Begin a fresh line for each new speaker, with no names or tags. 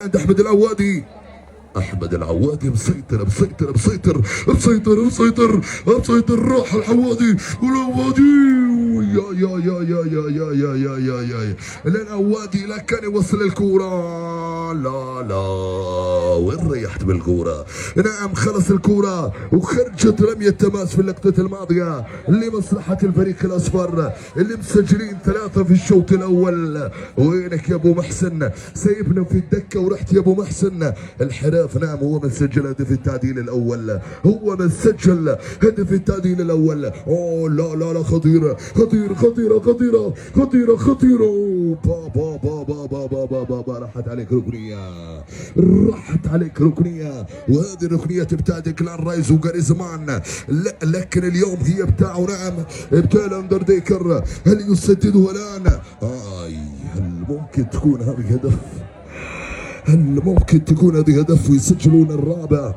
عند احمد العوادي. احمد العوادي مسيطر مسيطر مسيطر مسيطر مسيطر مسيطر. راح العوادي والعوادي يا يا يا يا يا يا يا يا يا يا العوادي لا كان يوصل الكورة. لا لا وين ريحت بالكورة؟ نعم خلص الكورة وخرجت رمية تماس في اللقطة الماضية لمصلحة الفريق الأصفر اللي مسجلين 3 في الشوط الأول. وينك يا أبو محسن؟ سايبنا في الدكة ورحت يا أبو محسن. الحراف نعم هو من سجل هدف التعديل الأول، هو من سجل هدف التعديل الأول. أوه لا لا لا خطيرة خطيرة خطيرة خطيرة خطيرة خطيرة. بابا بابا بابا بابا راحت عليك ركنية، راحت عليك ركنية، وهذه الركنية بتاع ديكلان رايز وجاريزمان. لا لكن اليوم هي بتاعه. نعم بتاع الاندرديكر. هل يسددها الآن؟ هل ممكن تكون هذه هدف؟ هل ممكن تكون هذه هدف ويسجلون الرابع؟